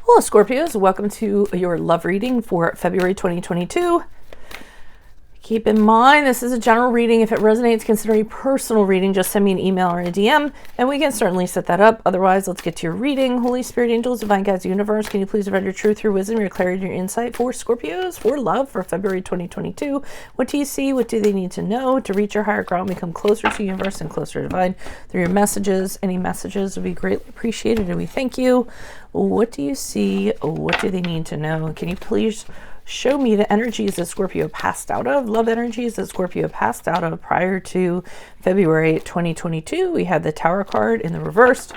Hello, Scorpios. Welcome to your love reading for February 2022. Keep in mind, this is a general reading. If it resonates, consider a personal reading. Just send me an email or a DM, and we can certainly set that up. Otherwise, let's get to your reading. Holy Spirit, angels, divine guides, universe, can you please provide your truth, your wisdom, your clarity, your insight for Scorpios, for love, for February 2022? What do you see? What do they need to know to reach your higher ground, become closer to universe and closer to divine through your messages? Any messages would be greatly appreciated, and we thank you. What do you see? What do they need to know? Can you please show me the energies that Scorpio passed out of, love energies that Scorpio passed out of prior to February 2022. We had the Tower card in the reversed.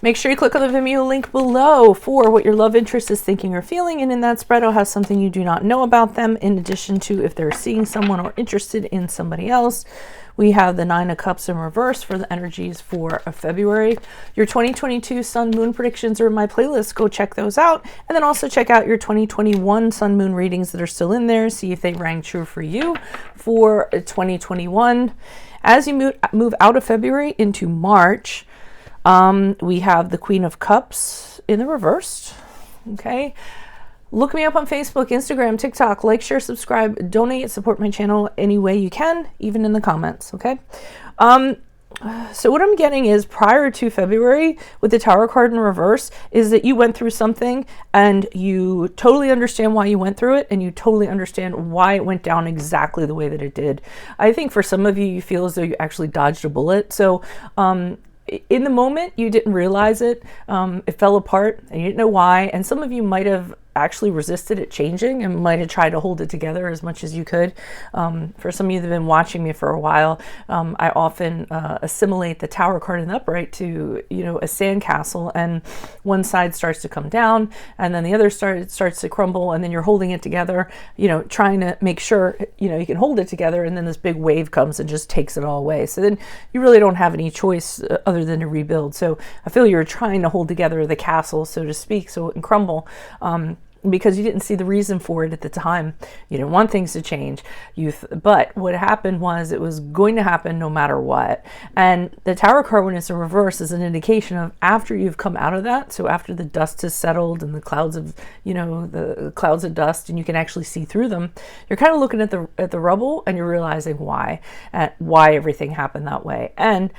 Make sure you click on the Vimeo link below for what your love interest is thinking or feeling. And in that spread, I'll have something you do not know about them, in addition to if they're seeing someone or interested in somebody else. We have the Nine of Cups in reverse for the energies for February. Your 2022 Sun Moon predictions are in my playlist. Go check those out. And then also check out your 2021 Sun Moon readings that are still in there. See if they rang true for you for 2021. As you move out of February into March, we have the Queen of Cups in the reversed. Okay. Look me up on Facebook, Instagram, TikTok. Like, share, subscribe, donate, support my channel any way you can, even in the comments, okay? So what I'm getting is prior to February with the Tower card in reverse is that you went through something and you totally understand why you went through it, and you totally understand why it went down exactly the way that it did. I think for some of you, you feel as though you actually dodged a bullet. So, in the moment, you didn't realize it. It fell apart and you didn't know why. And some of you might have actually resisted it changing and might have tried to hold it together as much as you could. For some of you that have been watching me for a while, I often assimilate the Tower card in the upright to, a sandcastle, and one side starts to come down and then the other starts to crumble, and then you're holding it together, trying to make sure, you can hold it together, and then this big wave comes and just takes it all away. So then you really don't have any choice other than to rebuild. So I feel you're trying to hold together the castle, so to speak, so it can crumble. Because you didn't see the reason for it at the time. You didn't want things to change. But what happened was it was going to happen no matter what. And the Tower card, when it's in reverse, is an indication of after you've come out of that. So after the dust has settled and the clouds of, the clouds of dust, and you can actually see through them, you're kind of looking at the rubble, and you're realizing why everything happened that way. And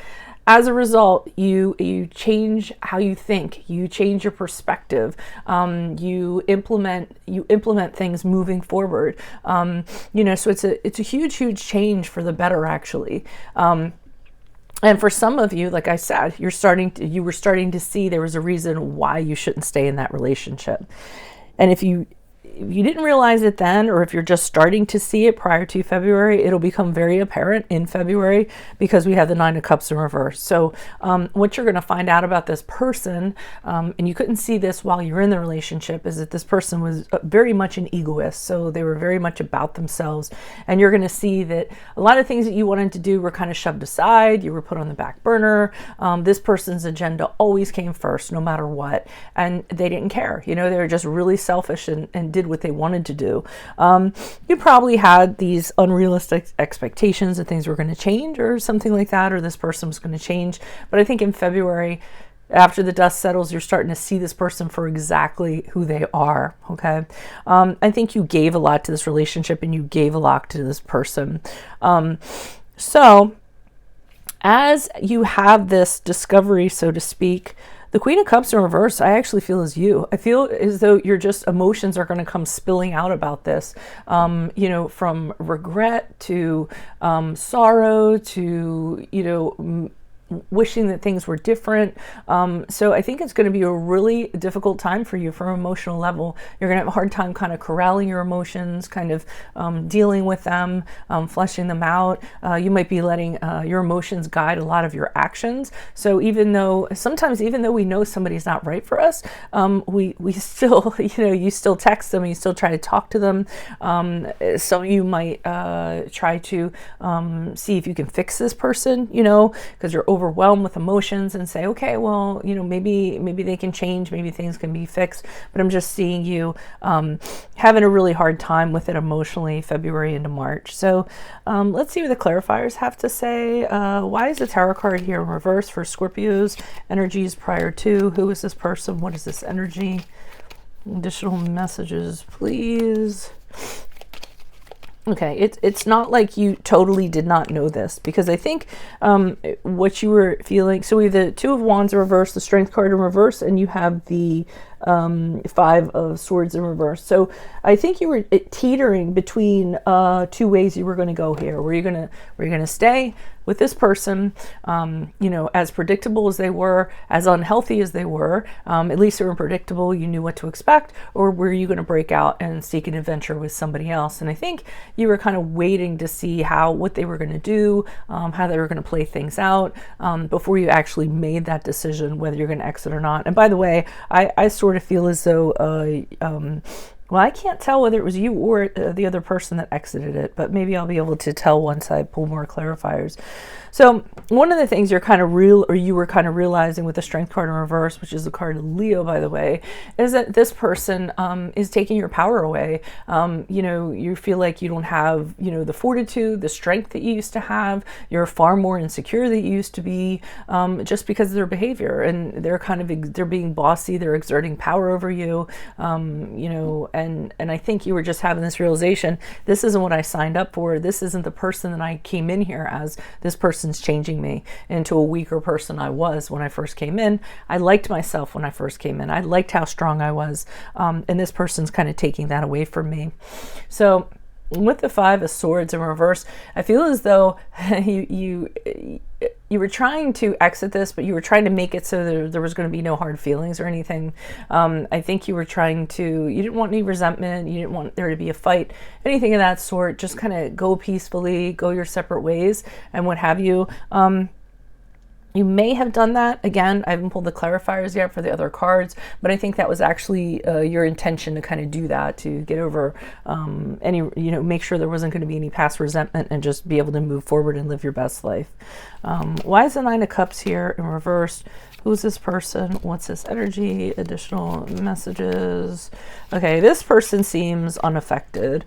as a result, you change how you think, you change your perspective, you implement things moving forward. So it's a huge change for the better, actually. And for some of you, like I said, you were starting to see there was a reason why you shouldn't stay in that relationship. And if you didn't realize it then, or if you're just starting to see it prior to February, it'll become very apparent in February, because we have the Nine of Cups in reverse. So what you're going to find out about this person, and you couldn't see this while you're in the relationship, is that this person was very much an egoist. So they were very much about themselves. And you're going to see that a lot of things that you wanted to do were kind of shoved aside. You were put on the back burner. This person's agenda always came first, no matter what. And they didn't care. They were just really selfish and did what they wanted to do. You probably had these unrealistic expectations that things were going to change or something like that, or this person was going to change. But I think in February, after the dust settles, you're starting to see this person for exactly who they are. Okay. I think you gave a lot to this relationship, and you gave a lot to this person. So as you have this discovery, so to speak, the Queen of Cups in reverse, I actually feel is you. I feel as though emotions are going to come spilling out about this, from regret to sorrow to, wishing that things were different. So I think it's going to be a really difficult time for you from an emotional level. You're going to have a hard time kind of corralling your emotions, kind of dealing with them, fleshing them out. You might be letting your emotions guide a lot of your actions. So sometimes even though we know somebody's not right for us, we still, you still text them, you still try to talk to them. So you might try to see if you can fix this person, because you're overwhelmed with emotions and say, okay, well, you know, maybe they can change, maybe things can be fixed, but I'm just seeing you having a really hard time with it emotionally, February into March. So let's see what the clarifiers have to say. Why is the tarot card here in reverse for Scorpio's energies prior to? Who is this person? What is this energy? Additional messages, please. Okay, it's not like you totally did not know this, because I think what you were feeling, so we have the Two of Wands in reverse, the Strength card in reverse, and you have the Five of Swords in reverse. So I think you were teetering between two ways you were going to go here. Were you going to stay with this person, you know, as predictable as they were, as unhealthy as they were, at least they were predictable, you knew what to expect, or were you going to break out and seek an adventure with somebody else? And I think you were kind of waiting to see what they were going to do, how they were going to play things out, before you actually made that decision whether you're going to exit or not. And by the way, I sort of feel as though well, I can't tell whether it was you or the other person that exited it, but maybe I'll be able to tell once I pull more clarifiers. So one of the things you were kind of realizing with the Strength card in reverse, which is the card of Leo, by the way, is that this person is taking your power away. You know, you feel like you don't have, you know, the fortitude, the strength that you used to have. You're far more insecure than you used to be, just because of their behavior, and they're being bossy. They're exerting power over you. You know, and I think you were just having this realization: this isn't what I signed up for. This isn't the person that I came in here as. This person's changing me into a weaker person I was when I first came in. I liked myself when I first came in. I liked how strong I was, and this person's kind of taking that away from me. So with the Five of Swords in reverse, I feel as though you were trying to exit this, but you were trying to make it so there was going to be no hard feelings or anything. I think you didn't want any resentment. You didn't want there to be a fight, anything of that sort. Just kind of go peacefully, go your separate ways and what have you. You may have done that. Again, I haven't pulled the clarifiers yet for the other cards, but I think that was actually your intention to kind of do that, to get over any, you know, make sure there wasn't going to be any past resentment and just be able to move forward and live your best life. Why is the Nine of Cups here in reverse? Who's this person? What's this energy? Additional messages. Okay, this person seems unaffected.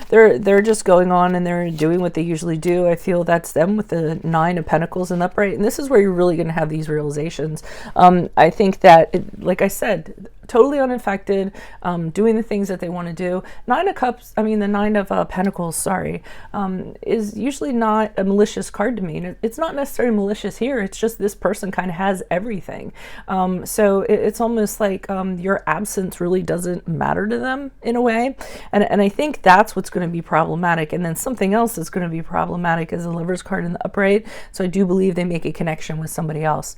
They're just going on and they're doing what they usually do. I feel that's them with the Nine of Pentacles in the upright. And this is where you're really going to have these realizations. I think that, like I said, totally unaffected, doing the things that they want to do. The Nine of Pentacles, sorry, is usually not a malicious card to me. It's not necessarily malicious here. It's just this person kind of has everything. So it's almost like your absence really doesn't matter to them in a way. And I think that's what's going to be problematic. And then something else that's going to be problematic is the Lover's card in the upright. So I do believe they make a connection with somebody else,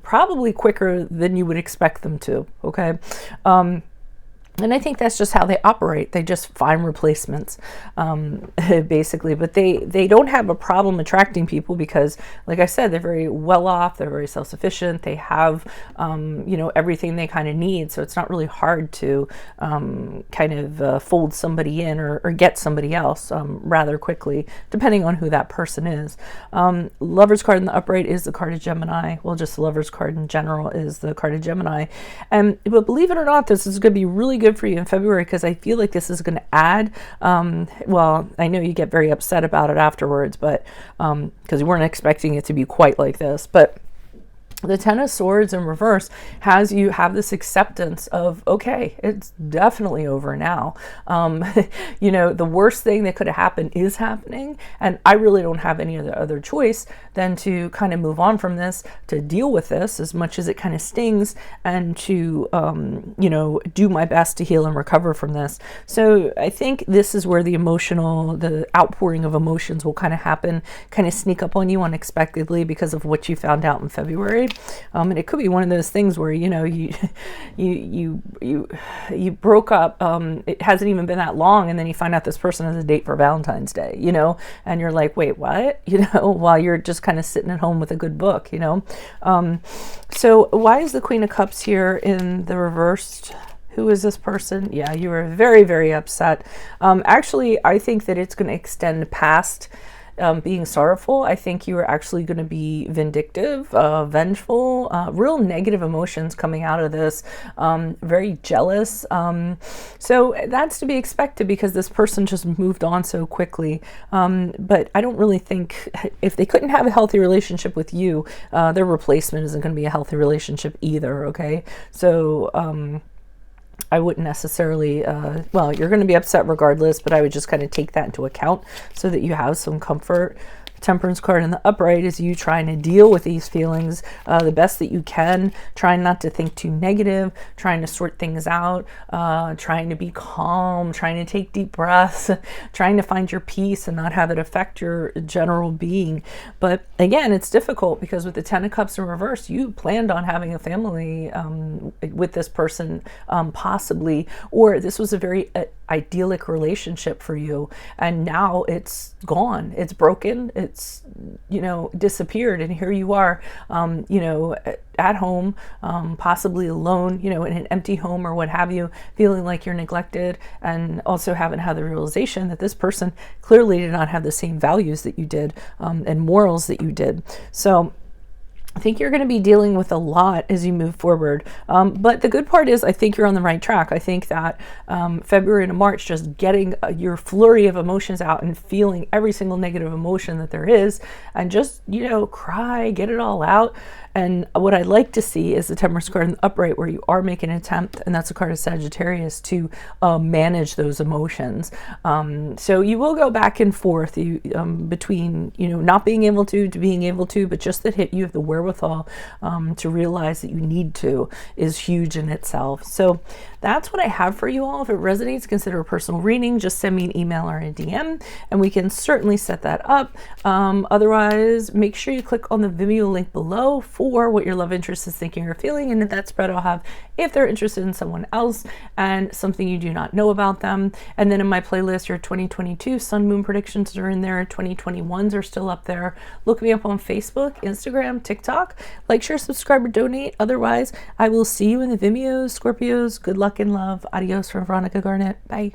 probably quicker than you would expect them to. Okay. And I think that's just how they operate. They just find replacements, basically. But they don't have a problem attracting people because, like I said, they're very well off. They're very self-sufficient. They have, you know, everything they kind of need. So it's not really hard to kind of fold somebody in or get somebody else rather quickly, depending on who that person is. Lover's card in the upright is the card of Gemini. Well, just the Lover's card in general is the card of Gemini. But believe it or not, this is going to be really good for you in February, because I feel like this is going to add, well, I know you get very upset about it afterwards, but because you weren't expecting it to be quite like this, but the Ten of Swords in reverse has you have this acceptance of, okay, it's definitely over now. You know, the worst thing that could have happened is happening, and I really don't have any other choice than to kind of move on from this, to deal with this as much as it kind of stings, and to, you know, do my best to heal and recover from this. So I think this is where the outpouring of emotions will kind of happen, kind of sneak up on you unexpectedly because of what you found out in February. And it could be one of those things where, you know, you broke up, it hasn't even been that long, and then you find out this person has a date for Valentine's Day, you know, and you're like, wait, what? You know, while you're just kind of sitting at home with a good book, you know. So why is the Queen of Cups here in the reversed? Who is this person? Yeah, you were very, very upset. Actually, I think that it's going to extend past being sorrowful. I think you are actually going to be vindictive, vengeful, real negative emotions coming out of this, very jealous. So that's to be expected because this person just moved on so quickly. But I don't really think if they couldn't have a healthy relationship with you, their replacement isn't going to be a healthy relationship either. Okay. So, I wouldn't necessarily, well, you're going to be upset regardless, but I would just kind of take that into account so that you have some comfort. Temperance card in the upright is you trying to deal with these feelings the best that you can, trying not to think too negative, trying to sort things out, trying to be calm, trying to take deep breaths, trying to find your peace and not have it affect your general being. But again, it's difficult because with the Ten of Cups in reverse, you planned on having a family with this person, possibly, or this was a very idyllic relationship for you, and now it's gone, it's broken, it's, you know, disappeared, and here you are, you know, at home, possibly alone, you know, in an empty home or what have you, feeling like you're neglected, and also haven't had the realization that this person clearly did not have the same values that you did, and morals that you did. So I think you're going to be dealing with a lot as you move forward. But the good part is I think you're on the right track. I think that February to March, just getting your flurry of emotions out and feeling every single negative emotion that there is, and just, you know, cry, get it all out. And what I'd like to see is the Temperance card in the upright, where you are making an attempt, and that's a card of Sagittarius, to manage those emotions. So you will go back and forth between, you know, not being able to being able to, but just that you have the wherewithal to realize that you need to is huge in itself. So that's what I have for you all. If it resonates, consider a personal reading. Just send me an email or a DM, and we can certainly set that up. Otherwise, make sure you click on the Vimeo link below for what your love interest is thinking or feeling, and in that spread I'll have if they're interested in someone else and something you do not know about them. And then in my playlist, your 2022 sun moon predictions are in there, 2021s are still up there. Look me up on Facebook, Instagram, TikTok. Like, share, subscribe, or donate. Otherwise, I will see you in the Vimeos, Scorpios. Good luck and love. Adios from Veronica Garnett. Bye.